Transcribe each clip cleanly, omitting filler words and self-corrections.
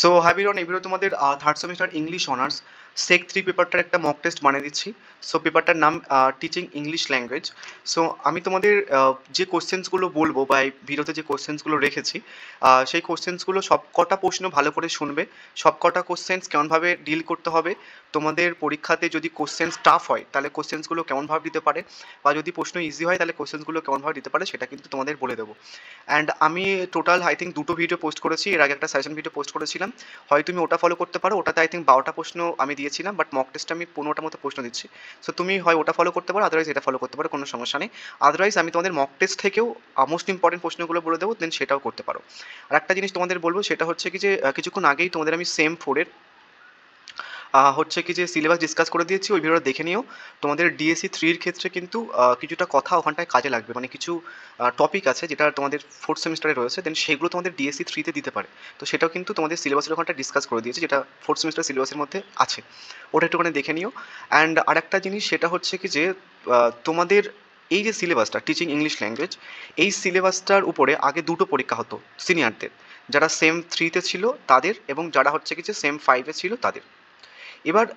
So hi everyone, এবারে তোমাদের third semester English honours সেক 3 পেপারটার একটা মক টেস্ট বানিয়ে দিচ্ছি। সো পেপারটার নাম টিচিং ইংলিশ ল্যাঙ্গুয়েজ। সো আমি তোমাদের যে কোশ্চেন্সগুলো বলবো বা এই ভিডিওতে যে কোশ্চেন্সগুলো রেখেছি, সেই কোশ্চেন্সগুলো সব কটা প্রশ্ন ভালো করে শুনবে। সব কটা কোশ্চেন্স কেমনভাবে ডিল করতে হবে, তোমাদের পরীক্ষাতে যদি কোশ্চেন্স টাফ হয় তাহলে কোশ্চেন্সগুলো কেমনভাবে দিতে পারে, বা যদি প্রশ্ন ইজি হয় তাহলে কোশ্চেন্সগুলো কেমনভাবে দিতে পারে, সেটা কিন্তু তোমাদের বলে দেবো। অ্যান্ড আমি টোটাল আই থিঙ্ক দুটো ভিডিও পোস্ট করেছি, এর আগে একটা সাজেশন ভিডিও পোস্ট করেছিলাম। হয় তুমি ওটা ফলো করতে পারো, ওটাতে আই থিঙ্ক 12টা প্রশ্ন আমি দিয়েছিলাম, বাট মক টেস্টে আমি 15টার মতো প্রশ্ন দিচ্ছি। সো তুমি হয় ওটা ফলো করতে পারো, আদারওয়াইজ এটা ফলো করতে পারো, কোনো সমস্যা নেই। আদারওয়াইজ আমি তোমাদের মক টেস্ট থেকেও মোস্ট ইম্পর্টেন্ট প্রশ্নগুলো বলে দেবো, দেন সেটাও করতে পারো। আর একটা জিনিস তোমাদের বলবো, সেটা হচ্ছে কি যে কিছুক্ষণ আগেই তোমাদের আমি সেম 4-এর হচ্ছে কি যে সিলেবাস ডিসকাস করে দিয়েছি, ওই ভিডিওটা দেখে নিও। তোমাদের ডিএসসি 3-এর ক্ষেত্রে কিন্তু কিছুটা কথা ওখানটায় কাজে লাগবে, মানে কিছু টপিক আছে যেটা তোমাদের ফোর্থ সেমিস্টারে রয়েছে, দেন সেগুলো তোমাদের ডিএসসি 3-তে দিতে পারে। তো সেটাও কিন্তু তোমাদের সিলেবাসের ওখানটা ডিসকাস করে দিয়েছি, যেটা ফোর্থ সেমিস্টার সিলেবাসের মধ্যে আছে, ওটা একটুখানি দেখে নিও। অ্যান্ড আরেকটা জিনিস সেটা হচ্ছে কি যে তোমাদের এই যে সিলেবাসটা টিচিং ইংলিশ ল্যাঙ্গুয়েজ, এই সিলেবাসটার উপরে আগে দুটো পরীক্ষা হতো সিনিয়রদের, যারা সেম 3-তে ছিল তাদের, এবং যারা হচ্ছে কি যে সেম 5-এ ছিল তাদের। এবার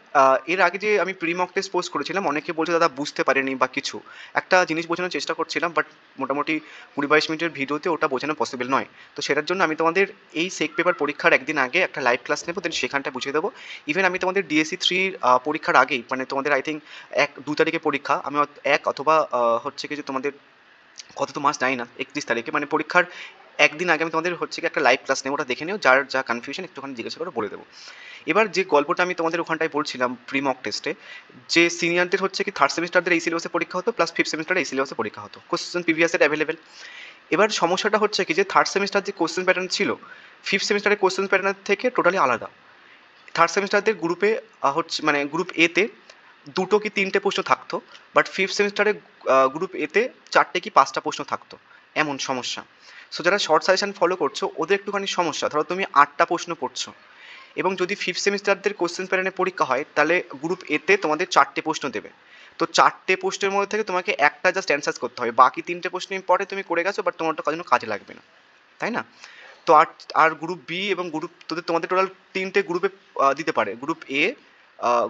এর আগে যে আমি প্রি মক টেস্ট পোস্ট করেছিলাম, অনেকে বলছে দাদা বুঝতে পারেনি বা কিছু একটা জিনিস বোঝানোর চেষ্টা করছিলাম, বাট মোটামুটি 20-22 মিনিটের ভিডিওতে ওটা বোঝানো পসিবল নয়। তো সেটার জন্য আমি তোমাদের এই সেক পেপার পরীক্ষার একদিন আগে একটা লাইভ ক্লাস নেবো, দেন সেখানটা বুঝিয়ে দেবো। ইভেন আমি তোমাদের ডিএসসি 3 পরীক্ষার আগেই, মানে তোমাদের আই থিঙ্ক 1-2 তারিখে পরীক্ষা, আমি এক অথবা হচ্ছে কি যে তোমাদের কত তো মাস জানি না, 31 তারিখে, মানে পরীক্ষার একদিন আগে আমি তোমাদের হচ্ছে কি একটা লাইভ ক্লাস নেবো, ওটা দেখে নিও, যার যা কনফিউশন একটুখানি জিজ্ঞাসা করে বলে দেবো। এবার যে গল্পটা আমি তোমাদের ওখানটায় বলছিলাম প্রি মক টেস্টে, যে সিনিয়রদের হচ্ছে কি থার্ড সেমিস্টারদের এই সিলেবাসে পরীক্ষা হতো, প্লাস ফিফথ সেমিস্টারে এই সিলেবাসে পরীক্ষা হতো, কোশ্চেন প্রিভিয়াসের অ্যাভেলেবেল। এবার সমস্যাটা হচ্ছে কি যে থার্ড সেমিস্টার যে কোশ্চেন প্যাটার্ন ছিল, ফিফথ সেমিস্টারের কোশ্চেন প্যাটার্নের থেকে টোটালি আলাদা। থার্ড সেমিস্টারদের গ্রুপে হচ্ছে মানে গ্রুপ এতে 2টো কি 3টে প্রশ্ন থাকতো, বাট ফিফথ সেমিস্টারে গ্রুপ এতে 4টে কি 5টা প্রশ্ন থাকতো, এমন সমস্যা। সো যারা শর্ট সাজেশন ফলো করছো ওদের একটুখানি সমস্যা, ধরো তুমি 8টা প্রশ্ন পড়ছো, এবং যদি ফিফথ সেমিস্টারদের কোশ্চেন প্যাটার্নে পরীক্ষা হয় তাহলে গ্রুপ এতে তোমাদের 4টে প্রশ্ন দেবে। তো 4টে প্রশ্নের মধ্যে থেকে তোমাকে একটা জাস্ট অ্যান্সার করতে হবে, বাকি 3টে প্রশ্ন ইম্পর্টেন্ট তুমি করে গেছো, বাট তোমারটা কোনো কাজে লাগবে না, তাই না? তো আর আর গ্রুপ বি এবং গ্রুপ তোমাদের টোটাল 3টে গ্রুপে দিতে পারে, group A,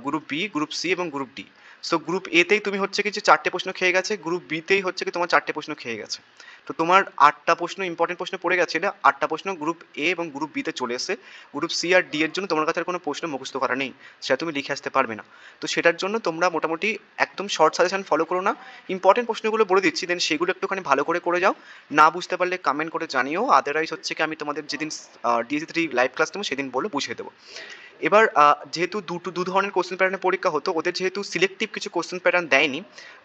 group B, group C এবং গ্রুপ ডি। সো গ্রুপ এতেই তুমি হচ্ছে কি যে 4টে প্রশ্ন খেয়ে গেছে, গ্রুপ বিতেই হচ্ছে কি তোমার 4টে প্রশ্ন খেয়ে গেছে। তো তোমার 8টা প্রশ্ন ইম্পর্টেন্ট প্রশ্ন পড়ে গেছে, না 8টা প্রশ্ন গ্রুপ এ এবং গ্রুপ বিতে চলে এসে, গ্রুপ সি আর ডি এর জন্য তোমার কাছে আর কোনো প্রশ্ন মুখস্থ করা নেই, সেটা তুমি লিখে আসতে পারবে না। তো সেটার জন্য তোমরা মোটামুটি একদম শর্ট সাজেশন ফলো করো না, ইম্পর্টেন্ট প্রশ্নগুলো বলে দিচ্ছি, দেন সেগুলো একটুখানি ভালো করে যাও। না বুঝতে পারলে কমেন্ট করে জানিও, আদারওয়াইজ হচ্ছে কি আমি তোমাদের যেদিন ডিএসসি 3 লাইভ ক্লাস নেবো সেদিন বলে বুঝিয়ে দেবো। এবার যেহেতু দু ধরনের কোশ্চেন প্যাটার্নের পরীক্ষা হতো, ওদের যেহেতু সিলেক্টিভ কিছু কোশ্চেন প্যাটার্ন দেয়নি,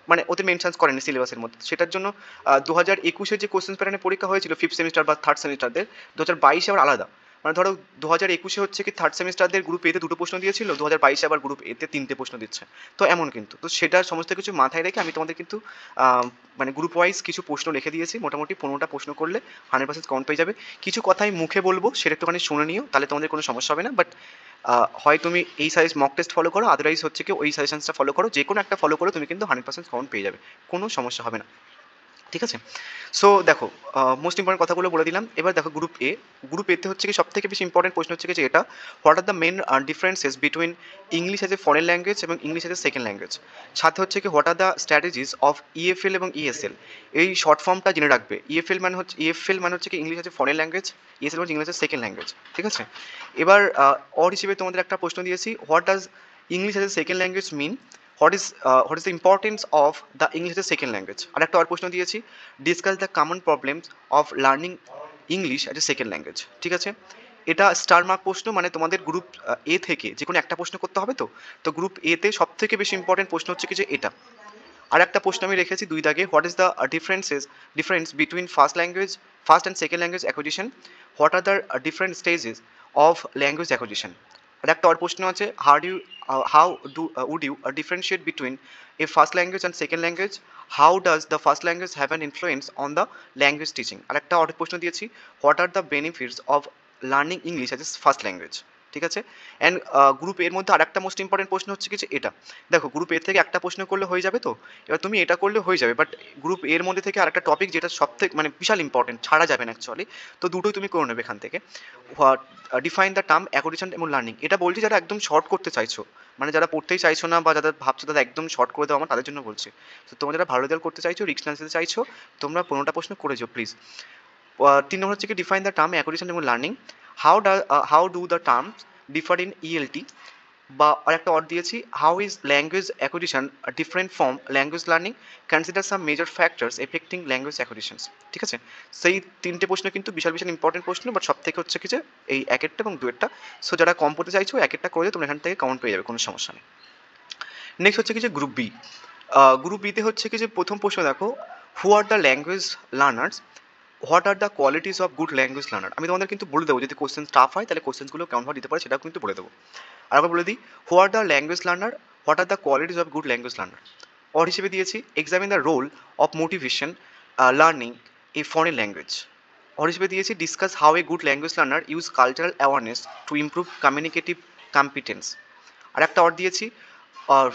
মানে ওদের মেনশনস করেনি সিলেবাসের মধ্যে, সেটার জন্য 2021-এ যে কোশ্চেন প্যাটার্নের পরীক্ষা হয়েছিল ফিফথ সেমিস্টার বা থার্ড সেমিস্টারদের, 2022-এ আবার আলাদা। মানে ধরো 2021-এ হচ্ছে কি থার্ড সেমিস্টারদের গ্রুপ এতে 2টো প্রশ্ন দিয়েছিল, 2022-এ আবার গ্রুপ এতে 3টে প্রশ্ন দিচ্ছে। তো এমন কিন্তু, তো সেটা সমস্ত কিছু মাথায় রেখে আমি তোমাদের কিন্তু মানে গ্রুপ ওয়াইজ কিছু প্রশ্ন রেখে দিয়েছি, মোটামুটি 15টা প্রশ্ন করলে 100% কাউন্ট পেয়ে যাবে। কিছু কথাই মুখে বলবো, সেটা একটুখানি শুনে নিও, তাহলে তোমাদের কোনো সমস্যা হবে না। বাট হয় তুমি এই সাইজ মক টেস্ট ফলো করো, আদারওয়াইজ হচ্ছে কি ওই সাজেশনসটা ফলো করো, যে কোনো একটা ফলো করো, তুমি কিন্তু 100% কাউন্ট পেয়ে যাবে, কোনো সমস্যা হবে না, ঠিক আছে? সো দেখো, মোস্ট ইম্পর্টেন্ট কথাগুলো বলে দিলাম। এবার দেখো গ্রুপ এ, গ্রুপ এতে হচ্ছে কি সব থেকে বেশি ইম্পর্টেন্ট প্রশ্ন হচ্ছে কি যে এটা, what are the main differences between English as a foreign language এবং English as a second language. সাথে হচ্ছে কি what are the strategies of EFL এবং ইএসএল। এই শর্ট ফর্মটা জেনে রাখবে। ইএফএল মানে হচ্ছে কি English as a foreign language, ESL মানে ইংলিশ এজ সেকেন্ড ল্যাঙ্গুয়েজ, ঠিক আছে? এবার অর হিসেবে তোমাদের একটা প্রশ্ন দিয়েছি, what does English as a second language mean, what is the importance of the English as a second language। আর একটা আর প্রশ্ন দিয়েছি, discuss the common problems of learning English as A second language, ঠিক আছে? এটা স্টার মার্ক প্রশ্ন, মানে তোমাদের গ্রুপ এ থেকে যে কোনো একটা প্রশ্ন করতে হবে। তো গ্রুপ এতে সব থেকে বেশি ইম্পর্টেন্ট প্রশ্ন হচ্ছে কি যে এটা। আর একটা প্রশ্ন আমি রেখেছি 2 দাগে, what is the difference between first and second language acquisition, what are the different stages of language acquisition. আর একটা আর প্রশ্ন আছে, how would you differentiate between a first language and second language, how does the first language have an influence on the language teaching. আর একটা আর প্রশ্ন দিয়েছি, what are the benefits of learning English as a first language, ঠিক আছে। And group এর মধ্যে আরেকটা মোস্ট ইম্পর্টেন্ট প্রশ্ন হচ্ছে কি যে এটা, দেখো গ্রুপ এ থেকে একটা প্রশ্ন করলে হয়ে যাবে, তো এবার তুমি এটা করলে হয়ে যাবে, বাট গ্রুপ এর মধ্যে থেকে আরেকটা টপিক যেটা সবথেকে মানে বিশাল ইম্পর্টেন্ট, ছাড়া যাবে না অ্যাকচুয়ালি, তো দুটোই তুমি করে নেবে এখান থেকে। What define the term acquisition এবং লার্নিং, এটা বলছি যারা একদম শর্ট করতে চাইছো, মানে যারা পড়তেই চাইছো না বা যারা ভাবছো তাদের একদম শর্ট করে দেওয়া, আমার তাদের জন্য বলছি। তো তোমরা যারা ভালো রেজাল্ট করতে চাইছো, রিক্স না নিতে চাইছো, তোমরা 15টা প্রশ্ন করে যাও প্লিজ। 3 নম্বর হচ্ছে কি ডিফাইন দ্য টার্ম অ্যাকোডিশন এবং learning, how do the term differ in ELT, বা আরেকটা অর্ড দিয়েছি, how is language acquisition different from language learning, consider some major factors affecting language acquisitions. ঠিক আছে, সেই তিনটে প্রশ্ন কিন্তু বিশাল বিশাল ইম্পর্টেন্ট প্রশ্ন, বাট সব থেকে হচ্ছে কি যে এই একেরটা এবং দুয়েরটা। সো যারা কম পড়তে চাইছো একেরটা করে তোমরা এখান থেকে কমন পেয়ে যাবে, কোনো সমস্যা নেই। নেক্সট হচ্ছে কি যে গ্রুপ বি। গ্রুপ বিতে হচ্ছে কি যে প্রথম প্রশ্ন দেখো, who are the language learners, what are the qualities of good language learner. আমি তোমাদের কিন্তু বলে দেবো, যদি কোশ্চেন টাফ হয় তাহলে কোশ্চেনগুলো কেমনভাবে দিতে পারে সেটাও কিন্তু বলে দেবো। আর একবার বলে দিই, who are the language learner, what are the qualities of good language learner. Or হিসেবে দিয়েছি, examine the role of motivation learning a foreign language. Or হিসেবে দিয়েছি, discuss how a good language learner use cultural awareness to improve communicative competence. আর একটা or দিয়েছি,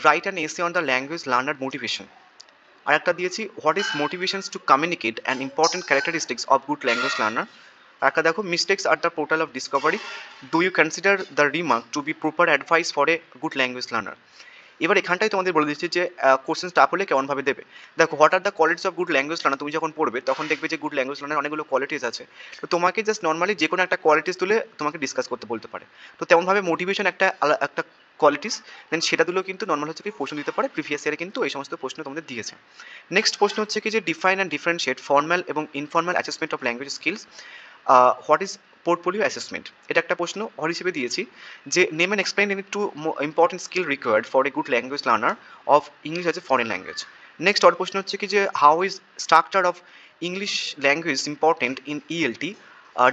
write an essay on the language learner motivation. আর একটা দিয়েছি, what is motivations to communicate and important characteristics of good language learner. আর একটা দেখো, mistakes are the portal of discovery, do you consider the remark to be proper advice for a good language learner. এবার এখানটাই তোমাদের বলে দিচ্ছি যে question staff হলে কেমনভাবে দেবে। দেখো, what are the qualities of good language learner, তুমি যখন পড়বে তখন দেখবে যে গুড ল্যাঙ্গুয়েজ লার্নার অনেকগুলো কোয়ালিটিস আছে, তো তোমাকে জাস্ট নর্মালি যে কোনো একটা কোয়ালিটিস তুলে তোমাকে ডিসকাস করতে বলতে পারে। তো তেমনভাবে মোটিভেশন একটা কোয়ালিটিস, দেন সেটা দিলেও কিন্তু নর্মাল হচ্ছে কি প্রশ্ন দিতে পারে, প্রিভিয়াস ইয়ারে কিন্তু এই সমস্ত প্রশ্ন তোমাদের দিয়েছে। নেক্সট প্রশ্ন হচ্ছে কি যে ডিফাইন অ্যান্ড ডিফারেন্সিয়েট ফর্মাল এবং informal assessment of language skills, what is portfolio assessment. এটা একটা প্রশ্ন। হর হিসেবে দিয়েছি যে name and explain any two important skill required for a good language learner of English as a foreign language. Next or প্রশ্ন হচ্ছে কি যে how is structure of English language important in ELT,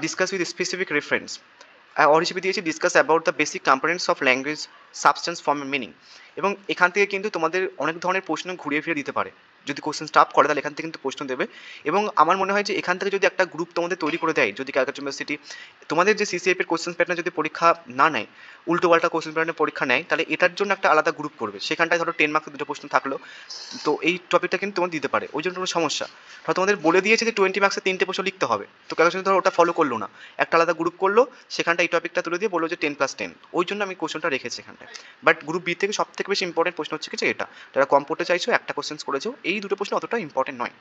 discuss with specific reference. Or হিসেবে দিয়েছি discuss about the basic components of language substance form meaning. এবং এখান থেকে কিন্তু তোমাদের অনেক ধরনের প্রশ্ন ঘুরিয়ে ফিরে দিতে পারে, যদি কোশ্চেন স্টাফ করে তাহলে এখান থেকে কিন্তু প্রশ্ন দেবে। এবং আমার মনে হয় যে এখান থেকে যদি একটা গ্রুপ তোমাদের তৈরি করে দেয়, যদি ক্যালকাটা ইউনিভার্সিটি তোমাদের যে সিসিএফ এর কোশ্চেন প্যাটার্ন যদি পরীক্ষা না নেয়, উল্টো পাল্টা কোশ্চেন প্যাটার্নের পরীক্ষা নেয়, তাহলে এটার জন্য একটা আলাদা গ্রুপ করবে, সেখানটায় ধরো 10 মার্কের দুটো প্রশ্ন থাকলো, তো এই টপিকটা কিন্তু তোমার দিতে পারে, ওই জন্য কোনো সমস্যা। ধরো তোমাদের বলে দিয়েছে যে 20 মার্কসের 3টে প্রশ্ন লিখতে হবে, তো ক্যালকাটা ধরো ওটা ফলো করলো না, একটা আলাদা গ্রুপ করলো, সেখানটা এই টপিকটা তুলে দিয়ে বললো যে 10+10, ওই জন্য আমি কোশ্চেনটা রেখেছি এখানটায়। বাট গ্রুপ বি থেকে সব থেকে বেশি ইম্পর্টেন্ট প্রশ্ন হচ্ছে কিছু এটা, যারা কম পড়তে চাইছো একটা কোশ্চেন করেছো, এই দুটো প্রশ্ন অতটা ইম্পর্টেন্ট নয়।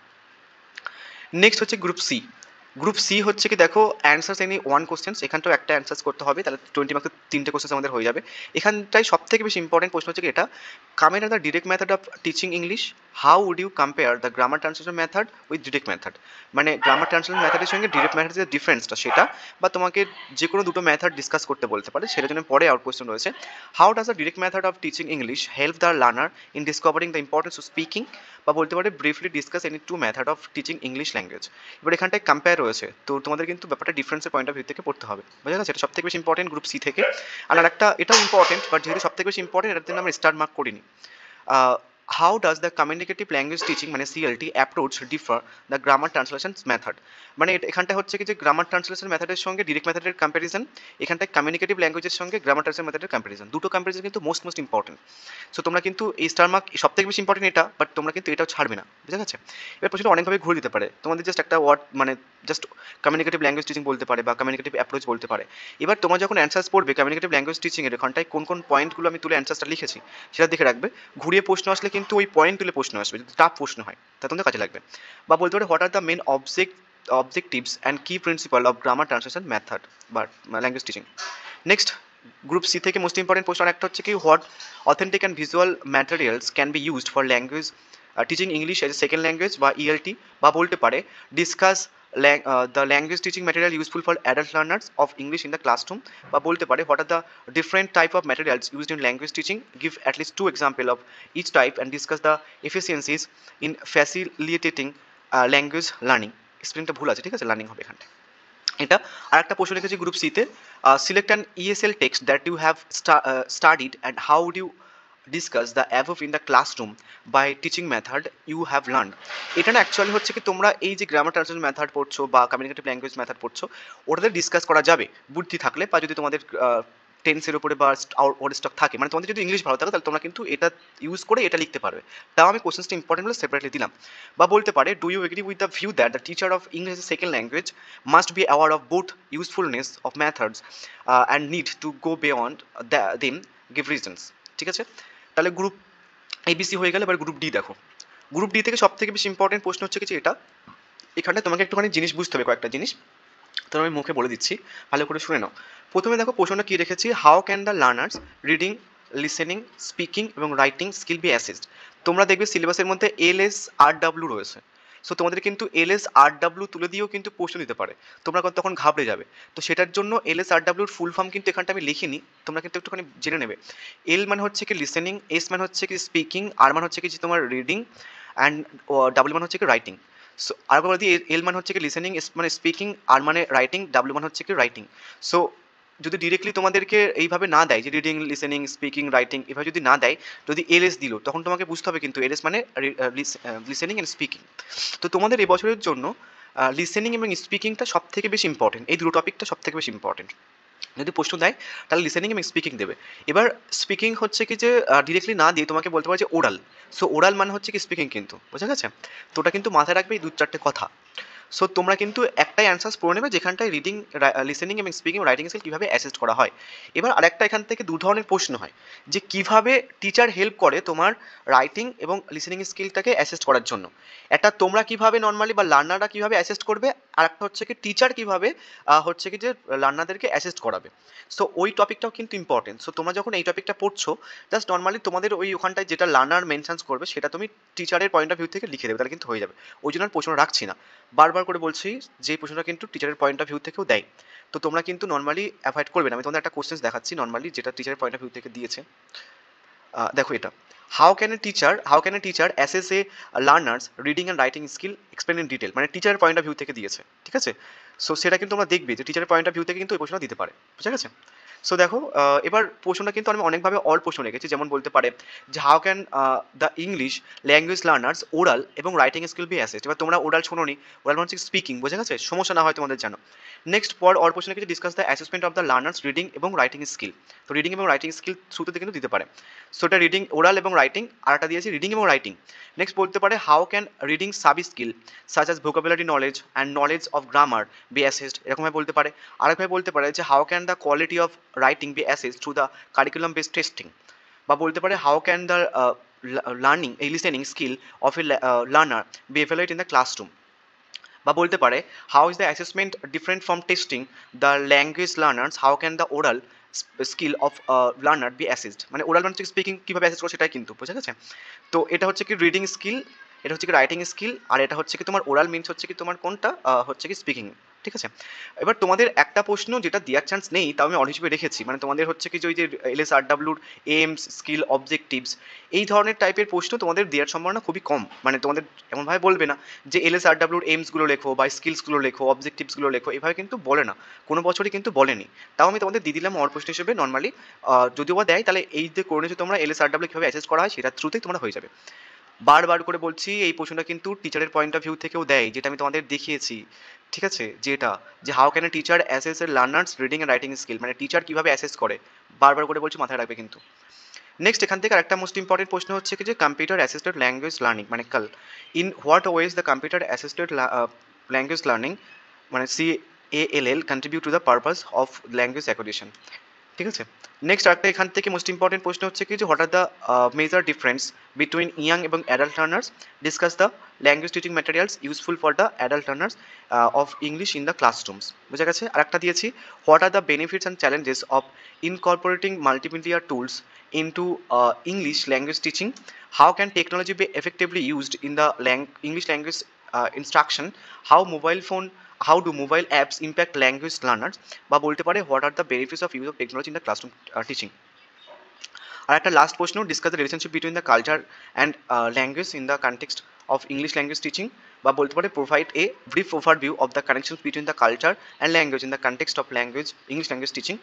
নেক্সট হচ্ছে গ্রুপ সি। গ্রুপ সি হচ্ছে কি দেখো, অ্যান্সার্স এনি ওয়ান কোশ্চেন্স, এখানটাও একটা অ্যান্সার্স করতে হবে, তাহলে 20 মার্কের 3টে কোশ্চেন আমাদের হয়ে যাবে। এখানটাই সব থেকে বেশি ইম্পর্টেন্ট প্রশ্ন হচ্ছে কি এটা, compare the direct method of teaching English, how would you compare the grammar translation method with direct method. মানে গ্রামার ট্রান্সলেশন মেথডের সঙ্গে ডিরেক্ট মেথডের যে ডিফারেন্সটা সেটা, বা তোমাকে যে কোনো দুটো মেথড ডিসকাস করতে বলতে পারে, সেটার জন্য পরে আউট কোশ্চেন রয়েছে। How does the direct method of teaching English help the learner in discovering the importance of speaking, বা বলতে পারে briefly discuss any two method of teaching English language. এবার এখানটায় কম্পেয়ার রয়েছে, তো তোমাদের কিন্তু ব্যাপারটা ডিফারেন্সের পয়েন্ট অফ ভিউ থেকে পড়তে হবে, বুঝা গেছে? এটা সব থেকে বেশি ইম্পর্টেন্ট গ্রুপ সি থেকে। আর একটা এটাও ইম্পর্টেন্ট, বাট যেহেতু সব থেকে বেশি ইম্পর্টেন্ট এটার জন্য আমরা স্টার মার্ক করিনি। How does the communicative language teaching মানে CLT approach differ the grammar translation method. মানে এখানটা হচ্ছে কি যে গ্রামার ট্রান্সলেশন মেথডের সঙ্গে ডিরেক্ট মেথডের কম্প্যারিজন, এখানটায় কমিউনিকেটিভ ল্যাঙ্গুয়েজের সঙ্গে গ্রামার ট্রান্সলেশন মেথডের কম্প্যারিজন, দুটো কম্প্যারিজন কিন্তু মোস্ট ইম্পর্টেন্ট। সো তোমরা কিন্তু এই স্টার মার্ক সব থেকে বেশি ইম্পর্টেন্ট এটা, বাট তোমরা কিন্তু এটাও ছাড়বে না, বুঝা গেছে? এবার প্রশ্নটা অনেকভাবে ঘুরে দিতে পারে, তোমাদের জাস্ট একটা ওয়ার্ড মানে জাস্ট কমিউনিকেটিভ ল্যাঙ্গুয়েজ টিচিং বলতে পারে বা কমিউনিকেটিভ অ্যাপ্রোচ বলতে পারে। এবার তোমরা যখন অ্যান্সার্স পড়বে কমিউনিকেটিভ ল্যাঙ্গুয়েজ টিচিং এর ওখানটায় কোন কোন পয়েন্টগুলো আমি তুলে অ্যান্সার্সটা লিখেছি সেটা দেখে রাখবে, ঘুরিয়ে প্রশ্ন আসলে কিন্তু ওই পয়েন্ট তুলে প্রশ্ন আসবে, যদি টাফ প্রশ্ন হয় তা তোমাদের কাজে লাগবে। বা বলতে পারে what are the main objectives and key principle of grammar translation method বা language teaching. Next group C থেকে মোস্ট ইম্পর্টেন্ট প্রশ্ন একটা হচ্ছে কি, what authentic and visual materials can be used for language teaching English as a second language বা ELT, বা বলতে পারে discuss the language teaching material useful for adult learners of English in the classroom, বা বলতে পারে what are the different type of materials used in language teaching, give at least 2 example of each type and discuss the efficiencies in facilitating language learning. স্পেলিংটা ভুল আছে, ঠিক আছে, learning হবে এখানটা। এটা আর একটা প্রশ্ন রেখেছি গ্রুপ সিতে, select an ESL text that you have studied and how do discuss the above in the classroom by teaching method you have learn. এটা না অ্যাকচুয়ালি হচ্ছে কি, তোমরা এই যে গ্রামার ট্রান্সলেশন মেথড পড়ছো বা কমিউনিকেটিভ ল্যাঙ্গুয়েজ মেথড পড়ছো, ওটাতে ডিসকাস করা যাবে বুদ্ধি থাকলে, বা যদি তোমাদের টেন্সের উপরে বা ওর স্টক থাকে, মানে তোমাদের যদি ইংলিশ ভালো থাকে তাহলে তোমরা কিন্তু এটা ইউজ করে এটা লিখতে পারবে। তাও আমি কোশ্চেন্সটা ইম্পর্টেন্ট বলে সেপারেটলি দিলাম। বা বলতে পারে, do you agree with the view that the teacher of English a second language must be aware of both usefulness of methods and need to go beyond them, give reasons. ঠিক আছে, তাহলে group ABC হয়ে গেলে, এবার group D দেখো। Group D থেকে সব থেকে বেশি ইম্পর্টেন্ট প্রশ্ন হচ্ছে কিছু এটা, এখানে তোমাকে একটুখানি জিনিস বুঝতে হবে, কয়েকটা জিনিস তো আমি মুখে বলে দিচ্ছি, ভালো করে শুনে নাও। প্রথমে দেখো প্রশ্নটা কী রেখেছি, how can the learner's reading, listening, speaking এবং রাইটিং স্কিল বি অ্যাসেসড। তোমরা দেখবে সিলেবাসের মধ্যে এলএস আর ডাব্লিউ রয়েছে, সো তোমাদের কিন্তু এলএস আর ডাব্লিউ তুলে দিয়েও কিন্তু প্রশ্ন দিতে পারে, তোমরা তখন ঘাবড়ে যাবে। তো সেটার জন্য এলএস আর ডাব্লিউর ফুল ফর্ম কিন্তু এখানটা আমি লিখিনি, তোমরা কিন্তু একটুখানি জেনে নেবে। এল মানে হচ্ছে কি লিসেনিং, এস মানে হচ্ছে কি স্পিকিং, আর মানে হচ্ছে কি তোমার রিডিং, অ্যান্ড ডাব্লিউ মানে হচ্ছে কি রাইটিং। সো আরেকবার বলে দিই, এল মানে হচ্ছে কি লিসেনিং, এস মানে স্পিকিং, আর মানে রাইটিং, ডাব্লিউ মানে হচ্ছে কি রাইটিং। সো যদি ডিরেক্টলি তোমাদেরকে এইভাবে না দেয় যে রিডিং, লিসেনিং, স্পিকিং, রাইটিং, এভাবে যদি না দেয়, যদি এলএস দিল তখন তোমাকে বুঝতে হবে কিন্তু এলএস মানে লিসেনিং অ্যান্ড স্পিকিং। তো তোমাদের এবছরের জন্য লিসেনিং এবং স্পিকিংটা সব থেকে বেশি ইম্পর্টেন্ট, এই দুটো টপিকটা সব থেকে বেশি ইম্পর্টেন্ট। যদি প্রশ্ন দেয় তাহলে লিসেনিং এবং স্পিকিং দেবে। এবার স্পিকিং হচ্ছে কি যে ডিরেক্টলি না দিয়ে তোমাকে বলতে পারে যে ওরাল, সো ওরাল মানে হচ্ছে কি স্পিকিং, কিন্তু বোঝা গেছে। তো ওটা কিন্তু মাথায় রাখবে এই দু চারটে কথা। সো তোমরা কিন্তু একটাই অ্যান্সার্স পড়ে নেবে যেখানটায় রিডিং, লিসেনিং এবং স্পিকিং রাইটিং স্কিল কীভাবে অ্যাসেস্ট করা হয়। এবার আরেকটা এখান থেকে দু ধরনের প্রশ্ন হয়, যে কিভাবে টিচার হেল্প করে তোমার রাইটিং এবং লিসেনিং স্কিলটাকে অ্যাসেস্ট করার জন্য। একটা তোমরা কিভাবে নর্মালি বা লার্নাররা কীভাবে অ্যাসেস্ট করবে, আর একটা হচ্ছে কি টিচার কীভাবে হচ্ছে কি যে লার্নারদেরকে অ্যাসেস্ট করাবে। সো ওই টপিকটাও কিন্তু ইম্পর্টেন্ট। সো তোমরা যখন এই টপিকটা পড়ছো, জাস্ট নর্মালি তোমাদের ওই ওখানটায় যেটা লার্নার মেনশনস করবে সেটা তুমি টিচারের পয়েন্ট অফ ভিউ থেকে লিখে দেবে, তাহলে কিন্তু হয়ে যাবে। ওই জন্য আর প্রশ্ন রাখছি না, বারবার করে বলছি যে প্রশ্নটা কিন্তু টিচারের পয়েন্ট অফ ভিউ থেকেও দেয়। তো তোমরা কিন্তু নর্মালি অ্যাভয়েড করবে না। আমি তোমাদের একটা কোশ্চেন দেখাচ্ছি নর্মালি যেটা টিচারের পয়েন্ট অফ ভিউ থেকে দিয়েছে। দেখো এটা, how can a teacher assess a learner's reading and writing skill, explain in detail, মানে টিচারের পয়েন্ট অফ ভিউ থেকে দিয়েছে। ঠিক আছে, সো সেটা কিন্তু তোমরা দেখবে যে টিচারের পয়েন্ট অফ ভিউ থেকে কিন্তু এই প্রশ্নটা দিতে পারে, বুঝা গেছে। সো দেখো এবার প্রশ্নটা কিন্তু আমি অনেকভাবে অল প্রশ্ন রেখেছি, যেমন বলতে পারে যে how can the English language learners oral এবং রাইটিং স্কিল বি অ্যাসেসড। এবার তোমরা ওরাল শোনোনি, ওরাল হচ্ছে স্পিকিং, বোঝা গেছে, সমস্যা না হয় তোমাদের জানো। নেক্সট পর অল প্রশ্ন কিছু discuss the assessment of the learner's reading এবং রাইটিং স্কিল। তো রিডিং এবং রাইটিং স্কিল থ্রুতে কিন্তু দিতে পারে। সো এটা রিডিং, ওরাল এবং রাইটিং, আর একটা দিয়েছি রিডিং এবং রাইটিং। নেক্সট বলতে পারে how can reading sub skill such as vocabulary knowledge and knowledge of grammar be assessed, এরকমভাবে বলতে পারে। আরেকভাবে বলতে পারে যে how can the quality of writing be assessed through the curriculum based testing. বা বলতে পারে হাউ ক্যান দ্য লার্নিং এই listening skill of a learner be evaluate in the classroom. বা বলতে পারে how is the assessment different from testing the language learners, how can the oral skill of learner be assessed, মানে oral মানে speaking কীভাবে assess করে সেটাই কিন্তু, বুঝা গেছে। তো এটা হচ্ছে কি রিডিং স্কিল, এটা হচ্ছে কি রাইটিং স্কিল, আর এটা হচ্ছে কি তোমার ওরাল মিনস হচ্ছে কি তোমার কোনটা হচ্ছে কি স্পিকিং। ঠিক আছে, এবার তোমাদের একটা প্রশ্ন যেটা দেওয়ার চান্স নেই তাও আমি অল হিসেবে রেখেছি, মানে তোমাদের হচ্ছে কি যে ওই যে এলএস আর ডাব্লিউর এইমস, স্কিল, অবজেক্টিভস, এই ধরনের টাইপের প্রশ্ন তোমাদের দেওয়ার সম্ভাবনা খুবই কম। মানে তোমাদের এমনভাবে বলবে না যে এলএস আর ডাব্লিউর এইমসগুলো লেখো বা স্কিলসগুলো লেখো, অবজেক্টিভসগুলো লেখো, এভাবে কিন্তু বলে না, কোনো বছরই কিন্তু বলেনি। তাও আমি তোমাদের দিয়ে দিলাম অল প্রশ্ন হিসেবে নর্মালি, যদিও বা দেয় তাহলে এই যে করে নিয়েছো তোমরা এলএস আর ডাব্লিউ কীভাবে অ্যাসেস করা হয় সেটার থ্রুতেই তোমরা হয়ে যাবে। বারবার করে বলছি এই প্রশ্নটা কিন্তু টিচারের পয়েন্ট অফ ভিউ থেকেও দেয়, যেটা আমি তোমাদের দেখিয়েছি। ঠিক আছে, যেটা যে how can a teacher assess her learners reading and writing skill, মানে টিচার কীভাবে অ্যাসেস করে, বারবার করে বলছি, মাথায় রাখবে কিন্তু। নেক্সট এখান থেকে আরেকটা মোস্ট ইম্পর্টেন্ট প্রশ্ন হচ্ছে কি যে কম্পিউটার অ্যাসিস্টেড ল্যাঙ্গুয়েজ লার্নিং, মানে CALL in what ways the computer assisted language learning, মানে CALL contribute to the purpose of language acquisition. ঠিক আছে, নেক্সট আরেকটা এখান থেকে মোস্ট ইম্পর্টেন্ট প্রশ্ন হচ্ছে কি যে what are the major difference between young এবং adult learners, discuss the language teaching materials useful for the adult learners of English in the classrooms, বুঝা গেছে। আরেকটা দিয়েছি what are the benefits and challenges of incorporating multimedia tools into English language teaching, how can technology be effectively used in the English language instruction, how do mobile apps impact language learners, বা বলতে পারে what are the benefits of use of technology in the classroom teaching. আর একটা last প্রশ্ন, discuss the relationship between the culture and language in the context of English language teaching, বা বলতে পারে provide a brief overview of the connection between the culture and language in the context of English language teaching,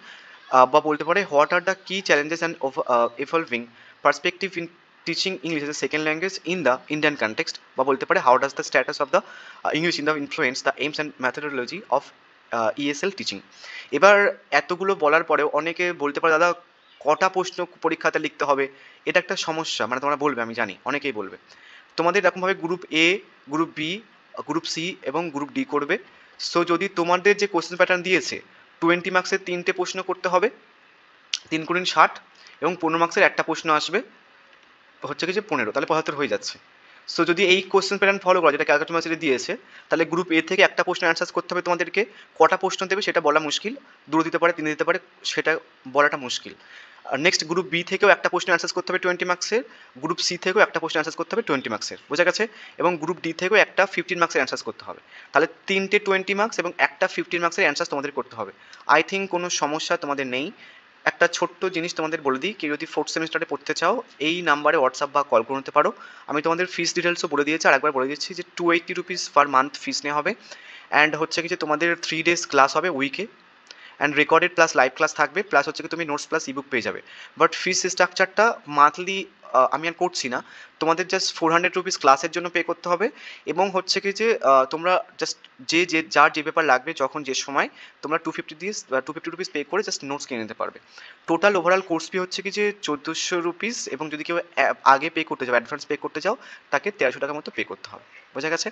বা বলতে পারে what are the কি challenges and evolving perspective in teaching English as a second language in the Indian context, বা বলতে পারে how does the status of the English in the influence the aims and methodology of ESL teaching. এবার এতগুলো বলার পরেও অনেকে বলতে পারে, দাদা কটা প্রশ্ন পরীক্ষাতে লিখতে হবে? এটা একটা সমস্যা, মানে তোমরা বলবে, আমি জানি অনেকেই বলবে। তোমাদের এরকমভাবে group A, group B, group C এবং গ্রুপ ডি করবে। সো যদি তোমাদের যে কোশ্চেন প্যাটার্ন দিয়েছে 20 মার্কসের 3টে প্রশ্ন করতে হবে, 3 গুণিন 60, এবং 15 মার্কসের একটা প্রশ্ন আসবে, হচ্ছে কি যে 15, তাহলে 75 হয়ে যাচ্ছে। সো যদি এই কোশ্চেন প্যাটার্ন ফলো করা, যেটা ক্যালকাটা ইউনিভার্সিটি দিয়েছে, তাহলে গ্রুপ এ থেকে একটা প্রশ্ন অ্যান্সার করতে হবে তোমাদেরকে। কটা প্রশ্ন দেবে সেটা বলা মুশকিল, 2 দিতে পারে, 3 দিতে পারে, সেটা বলাটা মুশকিল। আর নেক্সট গ্রুপ বি থেকেও একটা প্রশ্ন অ্যান্সার করতে হবে 20 মার্কসের, গ্রুপ সি থেকেও একটা প্রশ্ন অ্যান্সার করতে হবে 20 মার্কসের, বোঝা গেছে? এবং গ্রুপ ডি থেকেও একটা 15 মার্কসের অ্যান্সার করতে হবে। তাহলে 3টে 20 মার্কস এবং একটা 15 মার্কসের অ্যান্সার তোমাদের করতে হবে। আই থিঙ্ক কোনো সমস্যা তোমাদের নেই। একটা ছোট্ট জিনিস তোমাদের বলে দিই, কেউ যদি 4th সেমিস্টারে পড়তে চাও, এই নাম্বারে হোয়াটসঅ্যাপ বা কল করে নিতে পারো। আমি তোমাদের ফিস ডিটেলসও বলে দিয়েছি, আর একবার বলে দিচ্ছি যে 280 রুপিস পার মান্থ ফিস নেওয়া হবে। অ্যান্ড হচ্ছে কি যে তোমাদের 3 ডেজ ক্লাস হবে উইকে, and recorded plus live class থাকবে, প্লাস হচ্ছে কি তুমি নোটস প্লাস ইবুক পেয়ে যাবে। বাট ফিস স্ট্রাকচারটা মান্থলি আমি আর করছি না, তোমাদের জাস্ট 400 রুপিস ক্লাসের জন্য পে করতে হবে। এবং হচ্ছে কি যে তোমরা জাস্ট যার যে পেপার লাগবে যখন যে সময়, তোমরা 250 রুপিস পে করে জাস্ট নোটস কিনে নিতে পারবে। টোটাল ওভারঅল কোর্স ফি হচ্ছে কি যে 1400 রুপিস, এবং যদি কেউ আগে পে করতে চাও, অ্যাডভান্স পে করতে চাও, তাকে 1300 টাকার মতো পে করতে হবে, বোঝা গেছে?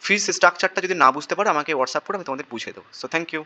ফিস স্ট্রাকচারটা যদি না বুঝতে পারো আমাকে হোয়াটসঅ্যাপ করে আমি তোমাদের বুঝিয়ে দেবো। So thank you.